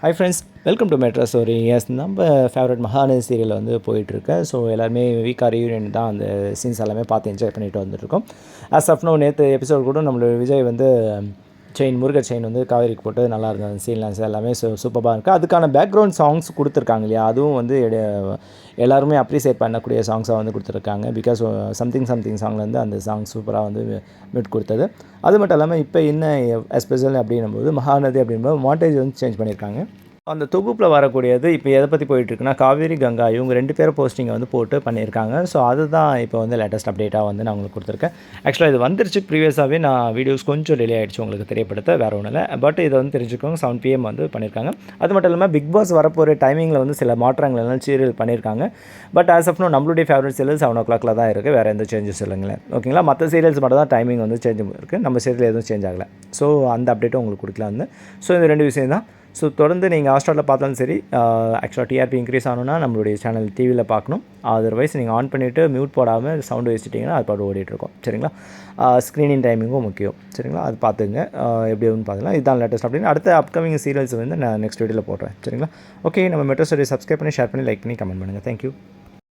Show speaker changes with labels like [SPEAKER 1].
[SPEAKER 1] Hi friends, welcome to metro story. Yes, நம்ம favourite Mahanadi serial வந்து போயிட்டுருக்கு. ஸோ எல்லாருமே வீக்காக ரியூனியன் தான் அந்த சீன்ஸ் எல்லாமே பார்த்து என்ஜாய் பண்ணிட்டு வந்துட்டுருக்கோம். ஆஸ் ஆஃப் நோ நேற்று எபிசோட் கூட நம்மளோட விஜய் வந்து முருகர் செயின் வந்து காவேரிக்கு போட்டு நல்லா இருந்தது. அந்த சீன்லான்ஸ் எல்லாமே சூப்பராக இருக்குது. அதுக்கான பேக்ரவுண்ட் சாங்ஸ் கொடுத்துருக்காங்க இல்லையா, அதுவும் வந்து எல்லாருமே அப்ரிசியேட் பண்ணக்கூடிய சாங்ஸாக வந்து கொடுத்துருக்காங்க. பிகாஸ் சம்திங் சாங்லேருந்து அந்த சாங் சூப்பராக வந்து மிட் கொடுத்தது. அது மட்டும் இல்லாமல் இப்போ என்ன எஸ்பெஷல் அப்படின்னும்போது மகாநதி அப்படின்போது மாண்டேஜ் வந்து சேஞ்ச் பண்ணியிருக்காங்க. அந்த தொகுப்பில் வரக்கூடியது இப்போ எதை பற்றி போயிட்டுருக்குன்னா, காவேரி கங்கா இவங்க 2 பேரும் போஸ்டிங்கை வந்து போட்டு பண்ணியிருக்காங்க. ஸோ அதுதான் இப்போ வந்து லேட்டஸ்ட் அப்டேட்டாக வந்து நான் உங்களுக்கு கொடுத்துருக்கேன். ஆக்சுவலாக இது வந்துருச்சு, ப்ரீவியஸாகவே நான் வீடியோஸ் கொஞ்சம் டிலே ஆகிடுச்சு உங்களுக்கு தெரியப்படுத்த, வேறு ஒன்றும் இல்லை. பட் இதை வந்து தெரிஞ்சுக்கோங்க, 7 PM வந்து பண்ணியிருக்காங்க. அது மட்டும் இல்லாமல் பிக் பாஸ் வரப்போகிற டைமிங்கில் வந்து சில மாற்றங்கள் எல்லாம் சீரியல் பண்ணியிருக்காங்க. பட் ஆஸ் ஆஃப் நோ நம்மளுடைய ஃபேவரட் சீரியல் 7 o'clock தான் இருக்குது, வேறு எந்த சேஞ்சஸ் இல்லைங்களேன். ஓகேங்களா, மற்ற சீரியல்ஸ் மட்டும் தான் டைமிங் வந்து சேஞ்ச் இருக்குது, நம்ம சீரியல் எதுவும் சேஞ்ச் ஆகலை. ஸோ அந்த அப்டேட்டும் உங்களுக்கு கொடுக்கலாம் வந்து. ஸோ இந்த 2 விஷயம் தான். ஸோ தொடர்ந்து நீங்கள் ஹாட்ஸ்டாரில் பார்த்தாலும் சரி, ஆக்சுவலாக டிஆர்பி இன்க்ரீஸ் ஆகணும்னா நம்மளுடைய சேனல் டிவியில் பார்க்கணும். அதர்வைஸ் நீங்கள் ஆன் பண்ணிவிட்டு மியூட் போடாமல் சவுண்டு வச்சுட்டிங்கன்னா அது பாட்டு ஓடிட்டுருக்கோம். சரிங்களா, ஸ்க்ரீனிங் டைமிங்கும் முக்கியம். சரிங்களா, அது பார்த்துங்க. எப்படி வந்து பார்த்துக்கலாம். இதுதான் லேட்டஸ்ட் அப்படின்னு அடுத்த அப்கமிங் சீரியல்ஸ் வந்து நான் நெக்ஸ்ட் வீடியோவில் போடுறேன். சரிங்களா, ஓகே. நம்ம மெட்ரோ ஸ்டோரி சப்ஸ்கிரைப் பண்ணி, ஷேர் பண்ணி, லைக் பண்ணி, கமெண்ட் பண்ணுங்கள். தேங்க்யூ.